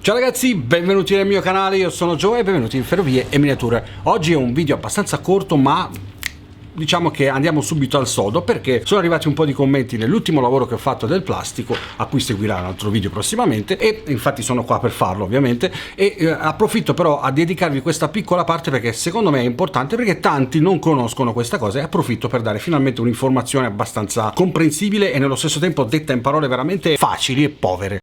Ciao ragazzi, benvenuti nel mio canale, io sono Joe e benvenuti in Ferrovie e Miniature. Oggi è un video abbastanza corto, ma diciamo che andiamo subito al sodo perché sono arrivati un po' di commenti nell'ultimo lavoro che ho fatto del plastico, a cui seguirà un altro video prossimamente, e infatti sono qua per farlo ovviamente, e approfitto però a dedicarvi questa piccola parte perché secondo me è importante, perché tanti non conoscono questa cosa, e approfitto per dare finalmente un'informazione abbastanza comprensibile e nello stesso tempo detta in parole veramente facili e povere.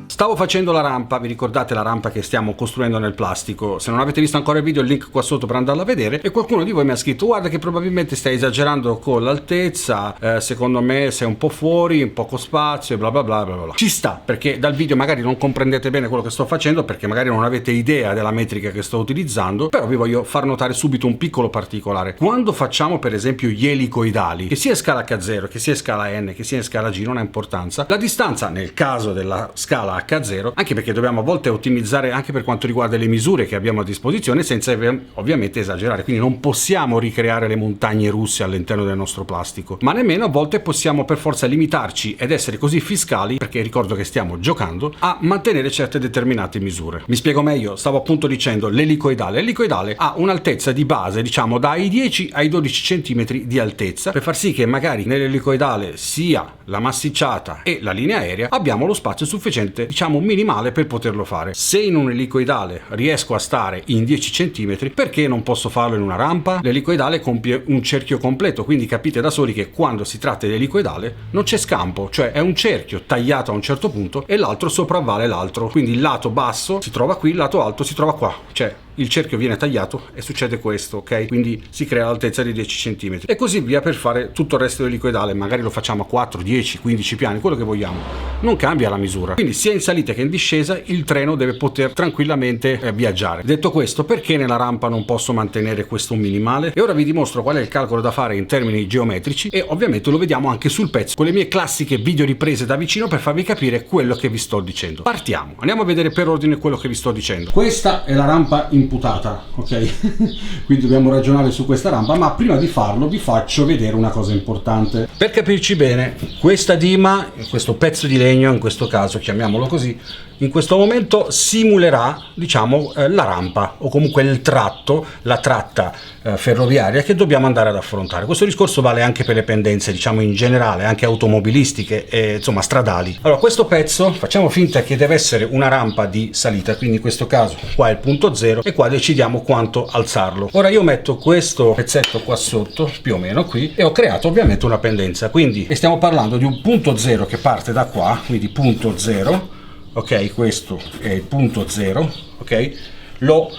Stavo facendo la rampa, vi ricordate la rampa che stiamo costruendo nel plastico? Se non avete visto ancora il video, il link qua sotto per andarla a vedere. E qualcuno di voi mi ha scritto: guarda che probabilmente stai esagerando con l'altezza, secondo me sei un po' fuori, poco spazio, bla bla bla bla bla. Ci sta, perché dal video magari non comprendete bene quello che sto facendo, perché magari non avete idea della metrica che sto utilizzando, però vi voglio far notare subito un piccolo particolare. Quando facciamo per esempio gli elicoidali, che sia in scala H0, che sia in scala N, che sia in scala G, non ha importanza, la distanza nel caso della scala H0, anche perché dobbiamo a volte ottimizzare anche per quanto riguarda le misure che abbiamo a disposizione senza ovviamente esagerare, quindi non possiamo ricreare le montagne russe all'interno del nostro plastico, ma nemmeno a volte possiamo per forza limitarci ed essere così fiscali, perché ricordo che stiamo giocando, a mantenere certe determinate misure. Mi spiego meglio, stavo appunto dicendo l'elicoidale. L'elicoidale ha un'altezza di base, diciamo dai 10 ai 12 cm di altezza, per far sì che magari nell'elicoidale sia la massicciata e la linea aerea abbiamo lo spazio sufficiente, diciamo minimale, per poterlo fare. Se in un elicoidale riesco a stare in 10 cm, perché non posso farlo in una rampa? L'elicoidale compie un cerchio completo, quindi capite da soli che quando si tratta di elicoidale non c'è scampo, cioè è un cerchio tagliato a un certo punto e l'altro sopravvale l'altro, quindi il lato basso si trova qui, il lato alto si trova qua, cioè il cerchio viene tagliato e succede questo, ok? Quindi si crea l'altezza di 10 cm e così via per fare tutto il resto dell'elicoidale. Magari lo facciamo a 4, 10, 15 piani, quello che vogliamo, non cambia la misura, quindi sia in salita che in discesa il treno deve poter tranquillamente viaggiare. Detto questo, perché nella rampa non posso mantenere questo minimale? E ora vi dimostro qual è il calcolo da fare in termini geometrici, e ovviamente lo vediamo anche sul pezzo con le mie classiche video riprese da vicino per farvi capire quello che vi sto dicendo. Partiamo, andiamo a vedere per ordine quello che vi sto dicendo. Questa è la rampa imputata, ok? Quindi dobbiamo ragionare su questa rampa, ma prima di farlo vi faccio vedere una cosa importante. Per capirci bene, questa dima, questo pezzo di legno, in questo caso chiamiamolo così, in questo momento simulerà, diciamo, la rampa o comunque il tratto, la tratta ferroviaria che dobbiamo andare ad affrontare. Questo discorso vale anche per le pendenze, diciamo in generale, anche automobilistiche e insomma stradali. Allora, questo pezzo facciamo finta che deve essere una rampa di salita, quindi in questo caso qua è il punto 0 e qua decidiamo quanto alzarlo. Ora io metto questo pezzetto qua sotto, più o meno qui, e ho creato ovviamente una pendenza, quindi stiamo parlando di un punto 0 che parte da qua, quindi punto 0. Ok, questo è il punto 0, ok? Lo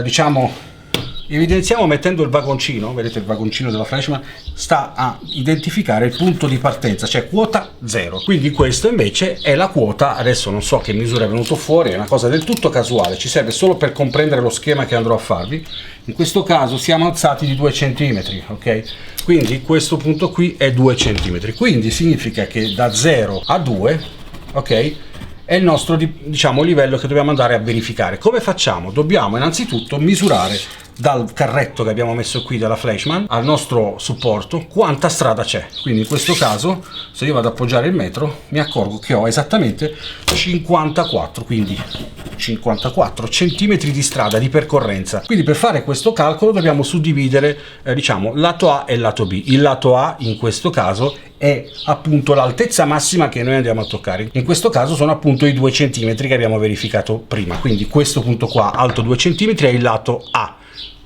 diciamo evidenziamo mettendo il vagoncino, vedete il vagoncino della Flashman sta a identificare il punto di partenza, cioè quota 0. Quindi questo invece è la quota, adesso non so che misura è venuto fuori, è una cosa del tutto casuale, ci serve solo per comprendere lo schema che andrò a farvi. In questo caso siamo alzati di 2 cm, ok? Quindi questo punto qui è 2 cm, quindi significa che da 0 a 2, ok? È il nostro, diciamo, livello che dobbiamo andare a verificare. Come facciamo? Dobbiamo innanzitutto misurare dal carretto che abbiamo messo qui della Flashman al nostro supporto quanta strada c'è. Quindi in questo caso, se io vado ad appoggiare il metro, mi accorgo che ho esattamente 54, quindi 54 centimetri di strada di percorrenza. Quindi per fare questo calcolo dobbiamo suddividere, diciamo, lato A e lato B. Il lato A in questo caso è appunto l'altezza massima che noi andiamo a toccare. In questo caso sono appunto i 2 cm che abbiamo verificato prima. Quindi questo punto qua, alto 2 cm, è il lato A.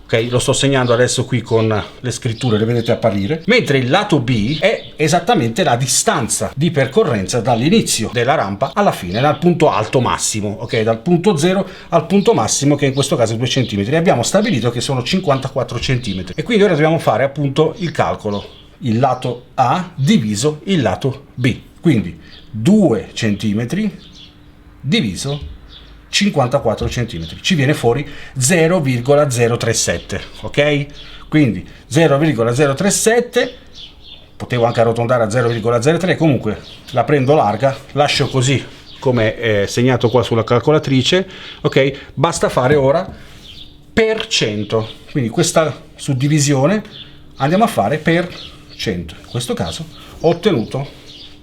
Ok, lo sto segnando adesso qui con le scritture, le vedete apparire, mentre il lato B è esattamente la distanza di percorrenza dall'inizio della rampa alla fine, dal punto alto massimo, ok, dal punto 0 al punto massimo, che in questo caso è 2 cm. Abbiamo stabilito che sono 54 cm e quindi ora dobbiamo fare appunto il calcolo, il lato A diviso il lato B, quindi 2 cm diviso 54 cm, ci viene fuori 0,037, ok? Quindi 0,037 potevo anche arrotondare a 0,03, comunque la prendo larga, lascio così come è segnato qua sulla calcolatrice, ok? Basta fare ora per 100, quindi questa suddivisione andiamo a fare per 100. In questo caso ho ottenuto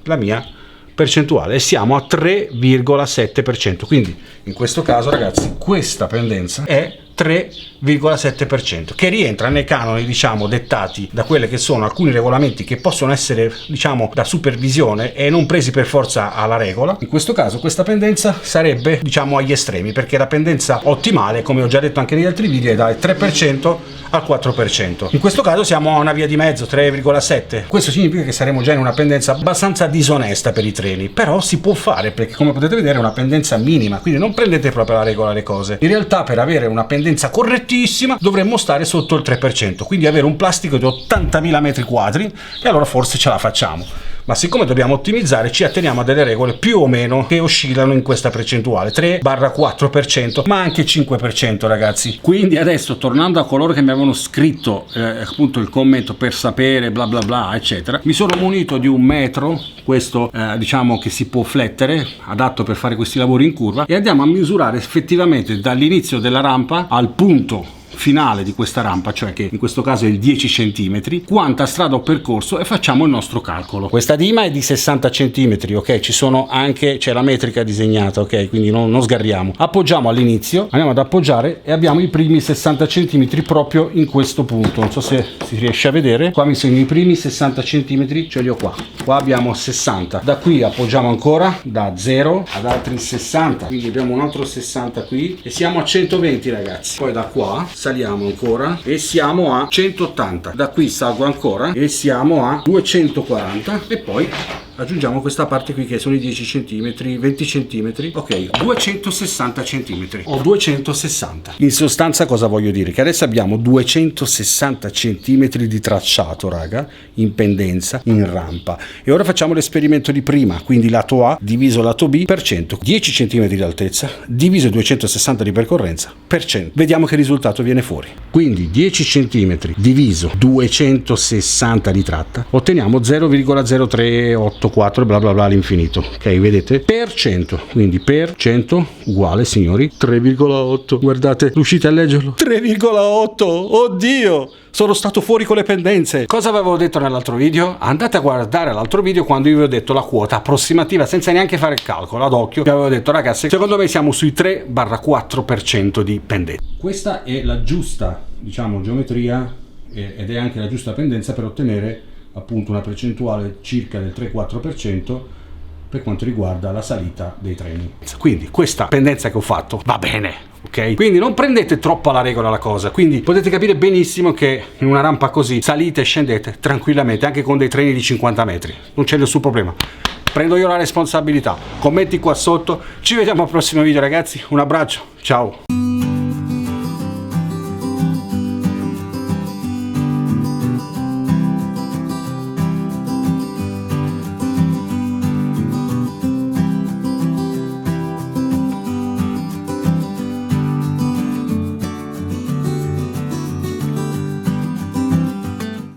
la mia percentuale e siamo a 3,7%, quindi in questo caso ragazzi questa pendenza è 3,7%, che rientra nei canoni, diciamo, dettati da quelle che sono alcuni regolamenti che possono essere, diciamo, da supervisione e non presi per forza alla regola. In questo caso questa pendenza sarebbe, diciamo, agli estremi, perché la pendenza ottimale, come ho già detto anche negli altri video, è dal 3% al 4%. In questo caso siamo a una via di mezzo, 3,7. Questo significa che saremo già in una pendenza abbastanza disonesta per i treni, però si può fare, perché come potete vedere è una pendenza minima, quindi non prendete proprio alla regola le cose. In realtà per avere una pendenza correttissima dovremmo stare sotto il 3%, quindi avere un plastico di 80.000 metri quadri, e allora forse ce la facciamo. Ma siccome dobbiamo ottimizzare, ci atteniamo a delle regole più o meno che oscillano in questa percentuale, 3-4%, ma anche 5%, ragazzi. Quindi adesso, tornando a coloro che mi avevano scritto appunto il commento per sapere bla bla bla eccetera, mi sono munito di un metro, questo diciamo che si può flettere, adatto per fare questi lavori in curva, e andiamo a misurare effettivamente dall'inizio della rampa al punto finale di questa rampa, cioè che in questo caso è il 10 cm, quanta strada ho percorso, e facciamo il nostro calcolo. Questa dima è di 60 cm, ok? Ci sono anche, c'è la metrica disegnata, ok? Quindi non sgarriamo. Appoggiamo all'inizio, andiamo ad appoggiare e abbiamo i primi 60 cm proprio in questo punto. Non so se si riesce a vedere, qua mi segno i primi 60 cm, ce li ho qua. Qua abbiamo 60, da qui appoggiamo ancora da 0 ad altri 60, quindi abbiamo un altro 60 qui e siamo a 120, ragazzi. Poi da qua saliamo ancora e siamo a 180, da qui salgo ancora e siamo a 240 e poi aggiungiamo questa parte qui che sono i 10 cm, 20 cm, ok, 260 cm o 260. In sostanza cosa voglio dire? Che adesso abbiamo 260 cm di tracciato, raga, in pendenza, in rampa, e ora facciamo l'esperimento di prima, quindi lato A diviso lato B per 100, 10 cm di altezza diviso 260 di percorrenza per 100, vediamo che risultato viene fuori. Quindi 10 cm diviso 260 di tratta otteniamo 0,038 4 bla bla bla all'infinito, ok, vedete, per 100, quindi per 100 uguale, signori, 3,8. guardate, riuscite a leggerlo? 3,8, oddio, sono stato fuori con le pendenze. Cosa avevo detto nell'altro video? Andate a guardare l'altro video quando io vi ho detto la quota approssimativa senza neanche fare il calcolo, ad occhio, vi avevo detto ragazzi, secondo me siamo sui 3-4% di pendenza. Questa è la giusta, diciamo, geometria ed è anche la giusta pendenza per ottenere appunto una percentuale circa del 3-4% per quanto riguarda la salita dei treni. Quindi questa pendenza che ho fatto va bene, ok? Quindi non prendete troppo alla regola la cosa, quindi potete capire benissimo che in una rampa così salite e scendete tranquillamente anche con dei treni di 50 metri, non c'è nessun problema. Prendo io la responsabilità. Commenti qua sotto, ci vediamo al prossimo video, ragazzi, un abbraccio, ciao.